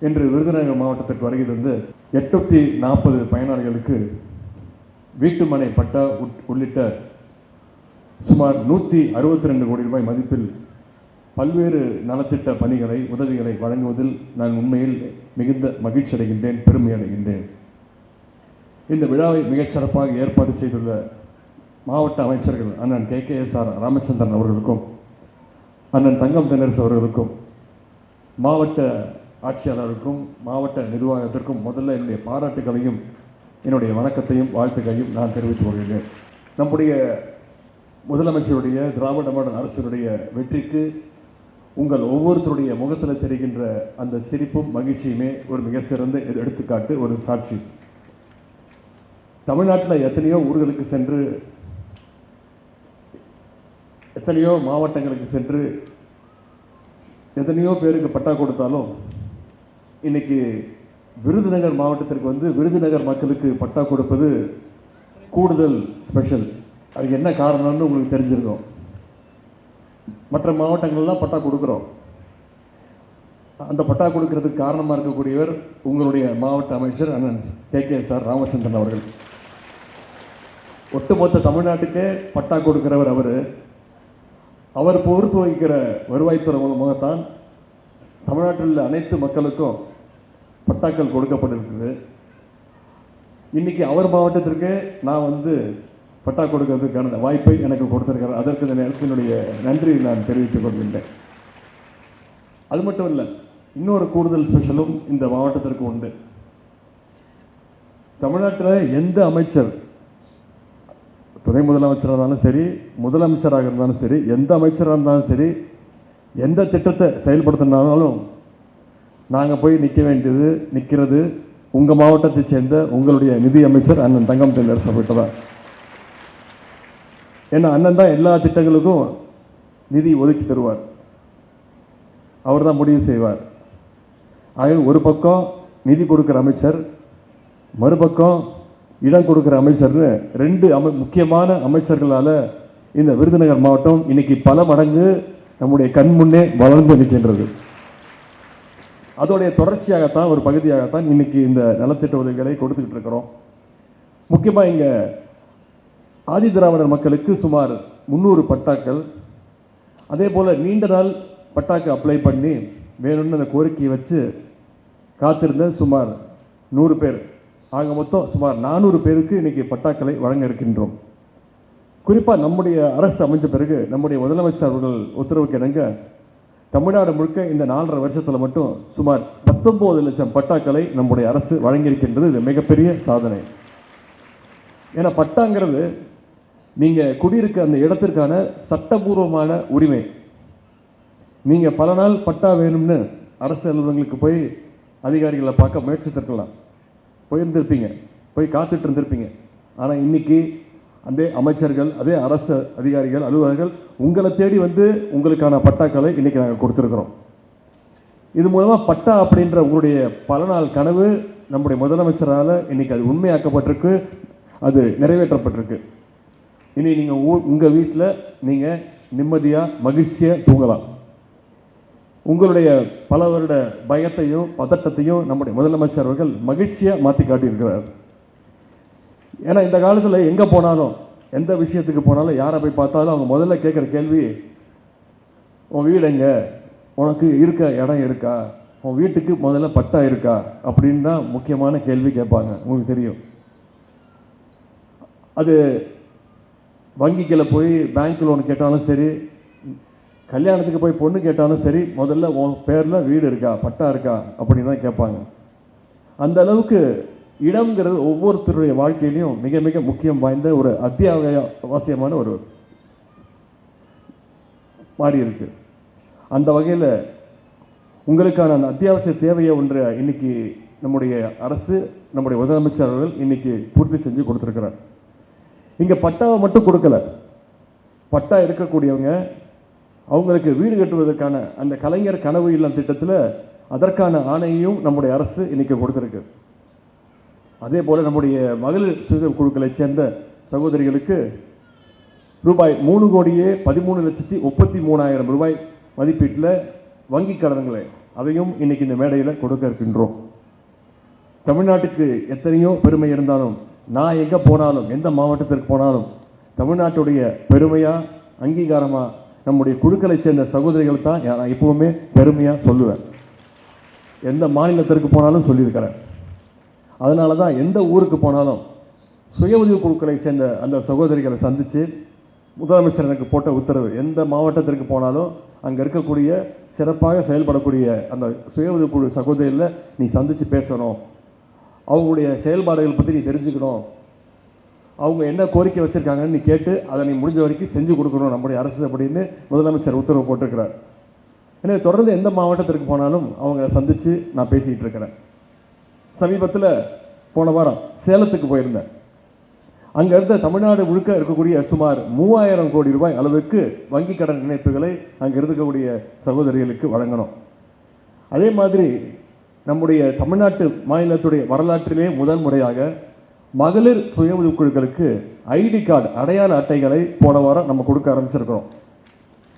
இன்று விருதுநகர் மாவட்டத்திற்கு வருகை தந்து 840 பயனாளிகளுக்கு வீட்டுமனை பட்டா உள்ளிட்ட சுமார் 162 கோடி ரூபாய் மதிப்பில் பல்வேறு நலத்திட்ட பணிகளை உதவிகளை வழங்குவதில் நான் உண்மையில் மிகுந்த மகிழ்ச்சி அடைகின்றேன், பெருமை அடைகின்றேன். இந்த விழாவை மிகச்சிறப்பாக ஏற்பாடு செய்துள்ள மாவட்ட அமைச்சர்கள் அண்ணன் KKSR ராமச்சந்திரன் அவர்களுக்கும், அண்ணன் தங்கம் தென்னரசு அவர்களுக்கும், மாவட்ட ஆட்சியாளருக்கும், மாவட்ட நிர்வாகத்திற்கும் முதல்ல என்னுடைய பாராட்டுகளையும் என்னுடைய வணக்கத்தையும் வாழ்த்துக்களையும் நான் தெரிவித்துக் கொள்கிறேன். நம்முடைய முதலமைச்சருடைய திராவிட மாடல் அரசுடைய வெற்றிக்கு உங்கள் ஒவ்வொருத்தருடைய முகத்தில் தெரிகின்ற அந்த சிரிப்பும் மகிழ்ச்சியுமே ஒரு மிக சிறந்த எடுத்துக்காட்டு, ஒரு சாட்சி. தமிழ்நாட்டில் எத்தனையோ ஊர்களுக்கு சென்று, எத்தனையோ மாவட்டங்களுக்கு சென்று, எத்தனையோ பேருக்கு பட்டா கொடுத்தாலும் இன்னைக்கு விருதுநகர் மாவட்டத்திற்கு வந்து விருதுநகர் மக்களுக்கு பட்டா கொடுப்பது கூடுதல் ஸ்பெஷல். அதுக்கு என்ன காரணம்னு உங்களுக்கு தெரிஞ்சிருக்கும். மற்ற மாவட்டங்கள்லாம் பட்டா கொடுக்குறோம். அந்த பட்டா கொடுக்கறதுக்கு காரணமாக இருக்கக்கூடியவர் உங்களுடைய மாவட்ட அமைச்சர் அண்ணன் KKSR ராமச்சந்திரன் அவர்கள். ஒட்டுமொத்த தமிழ்நாட்டுக்கே பட்டா கொடுக்கிறவர் அவர் பொறுப்பு வகிக்கிற வருவாய்த்துறை மூலமாகத்தான் தமிழ்நாட்டில் உள்ள அனைத்து மக்களுக்கும் பட்டாக்கள் கொடுக்கப்பட்டிருக்குது. இன்னைக்கு அவர் மாவட்டத்திற்கு நான் வந்து பட்டா கொடுக்கறதுக்கான வாய்ப்பை எனக்கு கொடுத்திருக்கிறார். அதற்கு இந்த நேரத்தினுடைய நன்றி நான் தெரிவித்துக் கொள்கின்றேன். அது மட்டும் இல்லை, இன்னொரு கூடுதல் ஸ்பெஷலும் இந்த மாவட்டத்திற்கு உண்டு. தமிழ்நாட்டில் எந்த அமைச்சர், துணை முதலமைச்சராக இருந்தாலும் சரி, முதலமைச்சராக இருந்தாலும் சரி, எந்த அமைச்சராக இருந்தாலும் சரி, எந்த திட்டத்தை செயல்படுத்தினாலும் நாங்கள் போய் நிற்கிறது உங்கள் மாவட்டத்தை சேர்ந்த உங்களுடைய நிதி அமைச்சர் அண்ணன் தங்கம் தென்னரசு அவர்கிட்ட தான். ஏன்னா அண்ணன் தான் எல்லா திட்டங்களுக்கும் நிதி ஒதுக்கி தருவார், அவர் தான் முடிவு செய்வார். ஆக ஒரு பக்கம் நிதி கொடுக்குற அமைச்சர், மறுபக்கம் இடம் கொடுக்குற அமைச்சர்னு ரெண்டு முக்கியமான அமைச்சர்களால் இந்த விருதுநகர் மாவட்டம் இன்னைக்கு பல மடங்கு நம்முடைய கண் முன்னே வளர்ந்து நிற்கின்றது. அதோடைய தொடர்ச்சியாகத்தான், ஒரு பகுதியாகத்தான் இன்னைக்கு இந்த நலத்திட்ட உதவிகளை கொடுத்துக்கிட்டு இருக்கிறோம். முக்கியமாக இங்கே ஆதி திராவிடர் மக்களுக்கு சுமார் 300 பட்டாக்கள், அதே போல் நீண்ட நாள் பட்டாக்கு அப்ளை பண்ணி வேணும்னு அந்த கோரிக்கையை வச்சு காத்திருந்த சுமார் 100 பேர், ஆக மொத்தம் சுமார் 400 பேருக்கு இன்னைக்கு பட்டாக்களை வழங்க இருக்கின்றோம். குறிப்பாக நம்முடைய அரசு அமைஞ்ச பிறகு நம்முடைய முதலமைச்சர் அவர்கள் உத்தரவுக்கு இணங்க தமிழ்நாடு முழுக்க இந்த 4.5 வருஷத்தில் மட்டும் சுமார் 19 லட்சம் பட்டாக்களை நம்முடைய அரசு வழங்கியிருக்கின்றது. இது மிகப்பெரிய சாதனை. ஏன்னா பட்டாங்கிறது நீங்கள் குடியிருக்க அந்த இடத்திற்கான சட்டபூர்வமான உரிமை. நீங்கள் பல நாள் பட்டா வேணும்னு அரசு அலுவலகங்களுக்கு போய் அதிகாரிகளை பார்க்க முயற்சித்திருக்கலாம், போயிருந்திருப்பீங்க, போய் காத்துட்டு இருந்திருப்பீங்க. ஆனால் இன்னைக்கு அதே அமைச்சர்கள், அதே அரசு அதிகாரிகள், அலுவலர்கள் உங்களை தேடி வந்து உங்களுக்கான பட்டாக்களை இன்னைக்கு நாங்கள் கொடுத்துருக்குறோம். இது மூலமாக பட்டா அப்படின்ற உங்களுடைய பல நாள் கனவு நம்முடைய முதலமைச்சரால் இன்னைக்கு அது உண்மையாக்கப்பட்டிருக்கு, அது நிறைவேற்றப்பட்டிருக்கு. இனி நீங்கள் உங்கள் வீட்டில் நீங்கள் நிம்மதியாக மகிழ்ச்சியாக தூங்கலாம். உங்களுடைய பல வருட பயத்தையும் பதட்டத்தையும் நம்முடைய முதலமைச்சர் அவர்கள் மகிழ்ச்சியாக மாற்றி காட்டியிருக்கிறார். ஏன்னா இந்த காலத்தில் எங்கே போனாலும், எந்த விஷயத்துக்கு போனாலும், யாரை போய் பார்த்தாலும் அவங்க முதல்ல கேட்குற கேள்வி, உன் வீடு எங்க, உனக்கு இருக்க இடம் இருக்கா, உன் வீட்டுக்கு முதல்ல பட்டா இருக்கா அப்படின்னு தான் முக்கியமான கேள்வி கேட்பாங்க. உங்களுக்கு தெரியும், அது வங்கிக்கில் போய் பேங்க் லோன் கேட்டாலும் சரி, கல்யாணத்துக்கு போய் பொண்ணு கேட்டாலும் சரி, முதல்ல உன் பேரில் வீடு இருக்கா, பட்டா இருக்கா அப்படின்னு தான் கேட்பாங்க. அந்த அளவுக்கு இடம்ங்கிறது ஒவ்வொருத்தருடைய வாழ்க்கையிலையும் மிக மிக முக்கியம் வாய்ந்த ஒரு அத்தியாவசியமான ஒரு மாறி இருக்கு. அந்த வகையில் உங்களுக்கான அந்த அத்தியாவசிய தேவையை ஒன்று இன்னைக்கு நம்முடைய அரசு, நம்முடைய முதலமைச்சர் அவர்கள் இன்னைக்கு பூர்த்தி செஞ்சு கொடுத்துருக்கிறார். இங்கே பட்டாவை மட்டும் கொடுக்கல, பட்டா இருக்கக்கூடியவங்க அவங்களுக்கு வீடு கட்டுவதற்கான அந்த கலைஞர் கனவு இல்லம் திட்டத்தில் அதற்கான ஆணையையும் நம்முடைய அரசு இன்னைக்கு கொடுத்துருக்கு. அதே போல் நம்முடைய மகளிர் சுய குழுக்களை சேர்ந்த சகோதரிகளுக்கு ரூபாய் 3,13,33,000 ரூபாய் மதிப்பீட்டில் வங்கி கடன்களை அதையும் இன்னைக்கு இந்த மேடையில் கொடுக்க இருக்கின்றோம். தமிழ்நாட்டுக்கு எத்தனையோ பெருமை இருந்தாலும், நான் எங்கே போனாலும், எந்த மாவட்டத்திற்கு போனாலும், தமிழ்நாட்டுடைய பெருமையாக அங்கீகாரமாக நம்முடைய குழுக்களை சேர்ந்த சகோதரிகள் தான் நான் எப்பவுமே பெருமையாக சொல்லுவேன். எந்த மாநிலத்திற்கு போனாலும் சொல்லியிருக்கிறேன். அதனால தான் எந்த ஊருக்கு போனாலும் சுய உதவி குழுக்களை சேர்ந்த அந்த சகோதரிகளை சந்தித்து முதலமைச்சர் எனக்கு போட்ட உத்தரவு, எந்த மாவட்டத்திற்கு போனாலும் அங்கே இருக்கக்கூடிய சிறப்பாக செயல்படக்கூடிய அந்த சுய உதவி குழு சகோதரிகளை நீ சந்தித்து பேசணும், அவங்களுடைய செயல்பாடுகள் பற்றி நீ தெரிஞ்சுக்கணும், அவங்க என்ன கோரிக்கை வச்சுருக்காங்கன்னு நீ கேட்டு அதை நீ முடிஞ்ச வரைக்கும் செஞ்சு கொடுக்கணும் நம்முடைய அரசு அப்படின்னு முதலமைச்சர் உத்தரவு போட்டிருக்கிறார். எனவே தொடர்ந்து எந்த மாவட்டத்திற்கு போனாலும் அவங்க சந்தித்து நான் பேசிகிட்டு இருக்கிறேன். சமீபத்தில் போன வாரம் சேலத்துக்கு போயிருந்தேன். அங்கே இருந்த தமிழ்நாடு முழுக்க இருக்கக்கூடிய சுமார் 3000 கோடி ரூபாய் அளவுக்கு வங்கி கடன் இணைப்புகளை அங்கே இருக்கக்கூடிய சகோதரிகளுக்கு வழங்கணும். அதே மாதிரி நம்முடைய தமிழ்நாட்டு மாநிலத்துடைய வரலாற்றிலே முதல் முறையாக மகளிர் சுய உதவி குழுக்களுக்கு ஐடி கார்டு, அடையாள அட்டைகளை போன வாரம் நம்ம கொடுக்க ஆரம்பிச்சிருக்கிறோம்.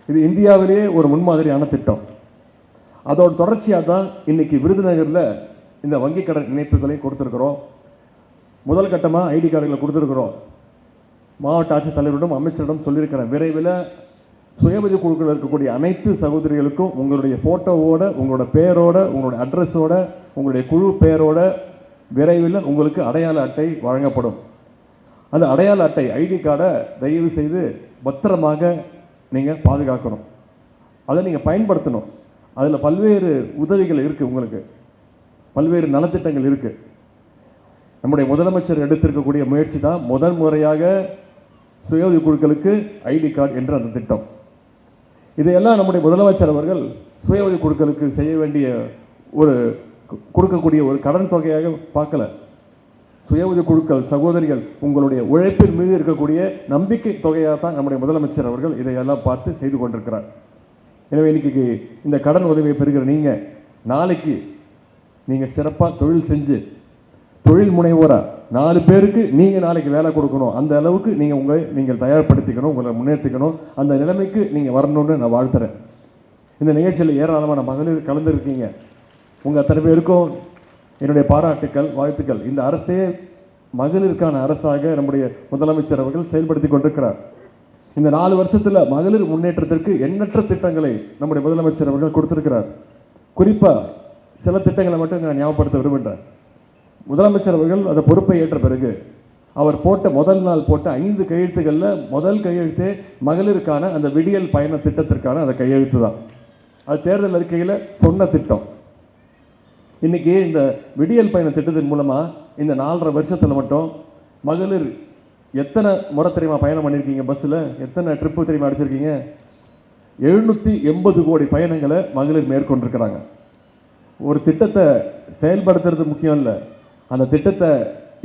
இது இந்தியாவிலேயே ஒரு முன்மாதிரியான திட்டம். அதோட தொடர்ச்சியாக தான் இன்னைக்கு விருதுநகரில் இந்த வங்கி கடன் இணைப்புகளை கொடுத்துருக்கிறோம். முதல் கட்டமாக ஐடி கார்டுகளை கொடுத்துருக்குறோம். மாவட்ட ஆட்சித்தலைவரிடம் அமைச்சரிடம் சொல்லியிருக்கிறேன், விரைவில் சுய உதவி குழுக்கள் இருக்கக்கூடிய அனைத்து சகோதரிகளுக்கும் உங்களுடைய ஃபோட்டோவோட, உங்களோட பேரோட, உங்களுடைய அட்ரஸோட, உங்களுடைய குழு பேரோட விரைவில் உங்களுக்கு அடையாள அட்டை வழங்கப்படும். அந்த அடையாள அட்டை ஐடி கார்டை தயவு செய்து பத்திரமாக நீங்கள் பாதுகாக்கணும், அதை நீங்கள் பயன்படுத்தணும். அதில் பல்வேறு உதவிகள் இருக்குது, உங்களுக்கு பல்வேறு நலத்திட்டங்கள் இருக்குது. நம்முடைய முதலமைச்சர் எடுத்திருக்கக்கூடிய முயற்சி தான் முதல் முறையாக சுய உதவி குழுக்களுக்கு ஐடி கார்டு என்ற அந்த திட்டம். இதையெல்லாம் நம்முடைய முதலமைச்சர் அவர்கள் சுய உதவி குழுக்களுக்கு செய்ய வேண்டிய ஒரு கொடுக்கக்கூடிய ஒரு கடன் தொகையாக பார்க்கல. சுய உதவி குழுக்கள் சகோதரிகள் உங்களுடைய உழைப்பின் மீது இருக்கக்கூடிய நம்பிக்கை தொகையாக தான் நம்முடைய முதலமைச்சர் அவர்கள் இதையெல்லாம் பார்த்து செய்து கொண்டிருக்கிறார். எனவே இன்னைக்கு இந்த கடன் உதவியை பெறுகிற நீங்கள் நாளைக்கு நீங்கள் சிறப்பாக தொழில் செஞ்சு தொழில் முனைவோரா 4 பேருக்கு நீங்கள் நாளைக்கு வேலை கொடுக்கணும், அந்த அளவுக்கு நீங்கள் தயார்படுத்திக்கணும், உங்களை முன்னேற்றிக்கணும். அந்த நிலைமைக்கு நீங்கள் வரணும்னு நான் வாழ்த்துறேன். இந்த நிகழ்ச்சியில் ஏராளமான மகளிர் கலந்துருக்கீங்க. உங்கள் அத்தனை பேருக்கும் என்னுடைய பாராட்டுக்கள், வாழ்த்துக்கள். இந்த அரசே மகளிருக்கான அரசாக நம்முடைய முதலமைச்சர் அவர்கள் செயல்படுத்தி கொண்டிருக்கிறார். இந்த 4 வருஷத்தில் மகளிர் முன்னேற்றத்திற்கு எண்ணற்ற திட்டங்களை நம்முடைய முதலமைச்சர் அவர்கள் கொடுத்திருக்கிறார். குறிப்பாக சில திட்டங்களை மட்டும் நான் ஞாபகப்படுத்த விரும்புகிறேன். முதலமைச்சர் அவர்கள் அந்த பொறுப்பை ஏற்ற பிறகு அவர் போட்ட முதல் நாள் போட்ட 5 கையெழுத்துக்களில் முதல் கையெழுத்தே மகளிருக்கான அந்த விடியல் பயண திட்டத்திற்கான அந்த கையெழுத்து தான். அது தேர்தல் அறிக்கையில் சொன்ன திட்டம். இன்னைக்கு இந்த விடியல் பயண திட்டத்தின் மூலமாக இந்த 4.5 வருஷத்தில் மட்டும் மகளிர் எத்தனை முறை தெரியுமா பயணம் பண்ணியிருக்கீங்க? பஸ்ஸில் எத்தனை ட்ரிப்பு தெரியுமா அடிச்சிருக்கீங்க? 780 கோடி பயணங்களை மகளிர் மேற்கொண்டிருக்கிறாங்க. ஒரு திட்டத்தை செயல்படுத்துறது முக்கியம் இல்லை, அந்த திட்டத்தை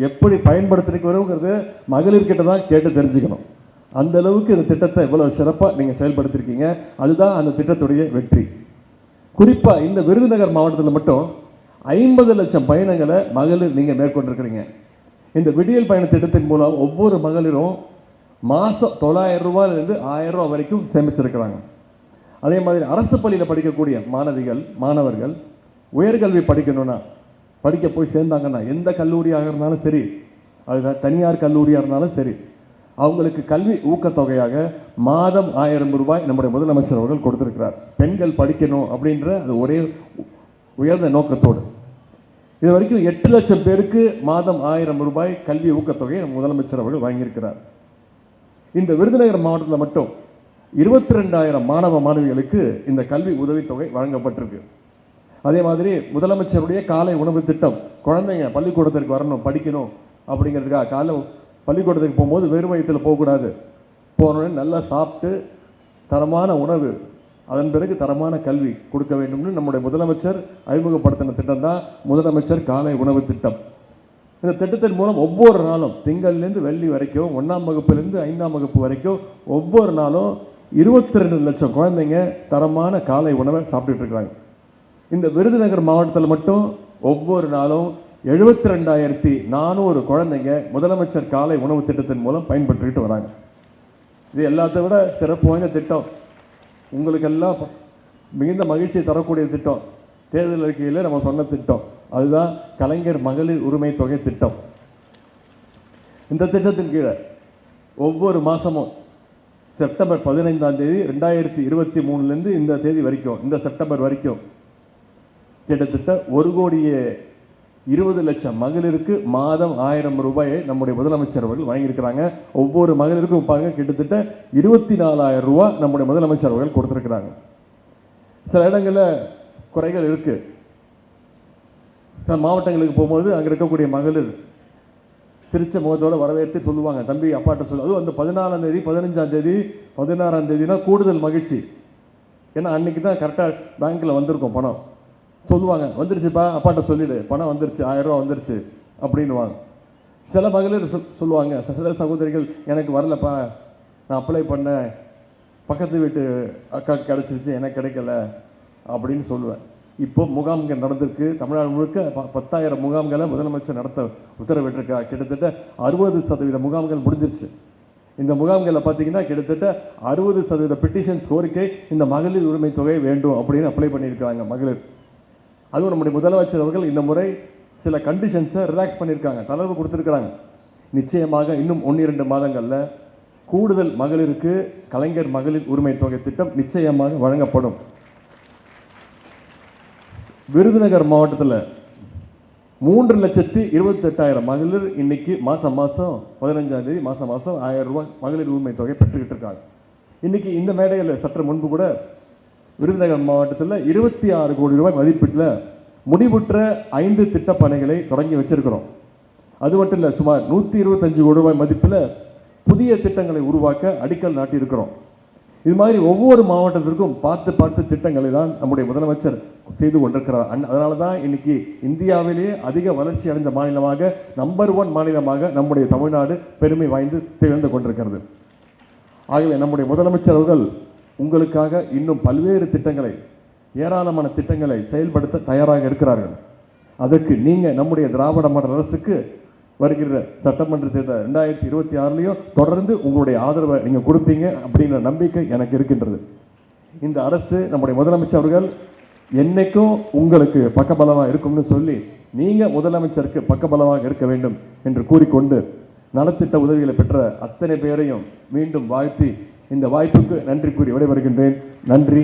எப்படி பயன்படுத்திருக்கிறோங்கிறது மகளிர்கிட்ட தான் கேட்டு தெரிஞ்சுக்கணும். அந்த அளவுக்கு இந்த திட்டத்தை இவ்வளவு சிறப்பாக நீங்கள் செயல்படுத்திருக்கீங்க. அதுதான் அந்த திட்டத்துடைய வெற்றி. குறிப்பாக இந்த விருதுநகர் மாவட்டத்தில் மட்டும் 50 லட்சம் பயணங்களை மகளிர் நீங்கள் மேற்கொண்டிருக்கிறீங்க. இந்த விடியல் பயண திட்டத்தின் மூலம் ஒவ்வொரு மகளிரும் மாதம் 900 ரூபாயிலிருந்து 1000 ரூபா வரைக்கும் சேமிச்சிருக்கிறாங்க. அதே மாதிரி அரசு பள்ளியில் படிக்கக்கூடிய மாணவர்கள் உயர்கல்வி படிக்கணும்னா, படிக்க போய் சேர்ந்தாங்கன்னா, எந்த கல்லூரியாக இருந்தாலும் சரி, அது தனியார் கல்லூரியாக இருந்தாலும் சரி, அவங்களுக்கு கல்வி ஊக்கத்தொகையாக மாதம் 1000 ரூபாய் நம்முடைய முதலமைச்சர் அவர்கள் கொடுத்திருக்கிறார். பெண்கள் படிக்கணும் அப்படின்ற அது ஒரே உயர்ந்த நோக்கத்தோடு இது வரைக்கும் 8 லட்சம் பேருக்கு மாதம் 1000 ரூபாய் கல்வி ஊக்கத்தொகையை முதலமைச்சர் அவர்கள் வாங்கியிருக்கிறார். இந்த விருதுநகர் மாவட்டத்தில் மட்டும் 22,000 மாணவ மாணவிகளுக்கு இந்த கல்வி உதவித்தொகை வழங்கப்பட்டிருக்கு. அதே மாதிரி முதலமைச்சருடைய காலை உணவு திட்டம், குழந்தைங்க பள்ளிக்கூடத்திற்கு வரணும், படிக்கணும் அப்படிங்கிறதுக்காக காலை பள்ளிக்கூடத்துக்கு போகும்போது வெறும் வயிற்றில் போகக்கூடாது, போனோடனே நல்லா சாப்பிட்டு தரமான உணவு, அதன் பிறகு தரமான கல்வி கொடுக்க வேண்டும்னு நம்முடைய முதலமைச்சர் அறிமுகப்படுத்தின திட்டம் தான் முதலமைச்சர் காலை உணவு திட்டம். இந்த திட்டத்தின் மூலம் ஒவ்வொரு நாளும் திங்கள்லேருந்து வெள்ளி வரைக்கும் 1ஆம் வகுப்புலேருந்து 5ஆம் வகுப்பு வரைக்கும் ஒவ்வொரு நாளும் 22 லட்சம் குழந்தைங்க தரமான காலை உணவை சாப்பிட்டுட்டு இருக்கிறாங்க. இந்த விருதுநகர் மாவட்டத்தில் மட்டும் ஒவ்வொரு நாளும் 72,400 குழந்தைங்க முதலமைச்சர் காலை உணவு திட்டத்தின் மூலம் பயன்பெற்றுக்கிட்டு வராங்க. இது எல்லாத்தை விட சிறப்பு வாய்ந்த திட்டம், உங்களுக்கெல்லாம் மிகுந்த மகிழ்ச்சியை தரக்கூடிய திட்டம். தேர்தல் அறிக்கையில் நம்ம சொன்ன திட்டம் அதுதான் கலைஞர் மகளிர் உரிமை தொகை திட்டம். இந்த திட்டத்தின் கீழே ஒவ்வொரு மாதமும் செப்டம்பர் 15ஆம் தேதி 2023 இந்த தேதி வரைக்கும், இந்த செப்டம்பர் வரைக்கும் கிட்டத்தட்ட 1,20,00,000 மகளிருக்கு மாதம் 1000 ரூபாயை நம்முடைய முதலமைச்சர் அவர்கள் வழங்கியிருக்கிறாங்க. ஒவ்வொரு மகளிருக்கும் பாருங்க கிட்டத்தட்ட 24,000 ரூபாய் நம்முடைய முதலமைச்சர் அவர்கள் கொடுத்திருக்கிறாங்க. சில இடங்களில் குறைகள் இருக்கு. சில மாவட்டங்களுக்கு போகும்போது அங்கே இருக்கக்கூடிய மகளிர் சிரிச்ச முகத்தோட வரவேற்று சொல்லுவாங்க, தம்பி அப்பாட்ட சொல்லு. அதுவும் அந்த 14ஆம் தேதி 15ஆம் தேதி 16ஆம் தேதினா கூடுதல் மகிழ்ச்சி. ஏன்னா அன்னைக்கு தான் கரெக்டாக பேங்க்கில் வந்திருக்கும் பணம். சொல்லுவாங்க, வந்துருச்சுப்பா அப்பாட்ட சொல்லிடு, பணம் வந்துருச்சு, 1000 ரூபா வந்துருச்சு அப்படின்வாங்க. சில மகளிர் சொல்லுவாங்க, சில சகோதரிகள் எனக்கு வரலப்பா, நான் அப்ளை பண்ணேன், பக்கத்து வீட்டு அக்காவுக்கு கிடச்சிருச்சு, எனக்கு கிடைக்கல அப்படின்னு சொல்லுவேன். இப்போ முகாம்கள் நடந்திருக்கு. தமிழ்நாடு முழுக்க 10,000 முகாம்களை முதலமைச்சர் நடத்த உத்தரவிட்டிருக்கார். கிட்டத்தட்ட 60% முகாம்கள் முடிஞ்சிருச்சு. இந்த முகாம்களை பார்த்தீங்கன்னா கிட்டத்தட்ட 60% பெட்டிஷன்ஸ் கோரிக்கை இந்த மகளிர் உரிமை தொகை வேண்டும் அப்படின்னு அப்ளை பண்ணியிருக்காங்க மகளிர். அதுவும் நம்முடைய முதலமைச்சர் அவர்கள் இந்த முறை சில கண்டிஷன்ஸை ரிலாக்ஸ் பண்ணியிருக்காங்க, தளர்வு கொடுத்துருக்குறாங்க. நிச்சயமாக இன்னும் 1-2 மாதங்களில் கூடுதல் மகளிருக்கு கலைஞர் மகளிர் உரிமை தொகை திட்டம் நிச்சயமாக வழங்கப்படும். விருதுநகர் மாவட்டத்தில் 3,28,000 மகளிர் இன்னைக்கு மாதம் 15ஆம் தேதி மாதம் 1000 ரூபாய் மகளிர் உரிமை தொகை பெற்றுக்கிட்டு இருக்காங்க. இன்னைக்கு இந்த மேடையில் சற்று முன்பு கூட விருதுநகர் மாவட்டத்தில் 26 கோடி ரூபாய் மதிப்பீட்டில் முடிவுற்ற 5 திட்டப் பணிகளை தொடங்கி வச்சிருக்கிறோம். அது மட்டும் இல்லை, சுமார் 125 கோடி ரூபாய் மதிப்பில் புதிய திட்டங்களை உருவாக்க அடிக்கல் நாட்டியிருக்கிறோம். இது மாதிரி ஒவ்வொரு மாவட்டத்திற்கும் பார்த்து திட்டங்களை தான் நம்முடைய முதலமைச்சர் செய்து கொண்டிருக்கிறார். அதனால தான் இன்னைக்கு இந்தியாவிலேயே அதிக வளர்ச்சி அடைந்த மாநிலமாக, நம்பர் 1 மாநிலமாக நம்முடைய தமிழ்நாடு பெருமை வாய்ந்து திகழ்ந்து கொண்டிருக்கிறது. ஆகவே நம்முடைய முதலமைச்சர் அவர்கள் உங்களுக்காக இன்னும் பல்வேறு திட்டங்களை, ஏராளமான திட்டங்களை செயல்படுத்த தயாராக இருக்கிறார்கள். அதற்கு நீங்க நம்முடைய திராவிட மாடல் அரசுக்கு வருகிற சட்டமன்ற தேர்தல் 2026 தொடர்ந்து உங்களுடைய ஆதரவை நீங்க கொடுப்பீங்க அப்படிங்கிற நம்பிக்கை எனக்கு இருக்கின்றது. இந்த அரசு, நம்முடைய முதலமைச்சர் அவர்கள் என்னைக்கும் உங்களுக்கு பக்கபலமாக இருக்கும்னு சொல்லி நீங்க முதலமைச்சருக்கு பக்கபலமாக இருக்க வேண்டும் என்று கூறிக்கொண்டு, நலத்திட்ட உதவிகளை பெற்ற அத்தனை பேரையும் மீண்டும் வாழ்த்தி இந்த வாய்ப்புக்கு நன்றி கூறி விடைபெறுகின்றேன். நன்றி.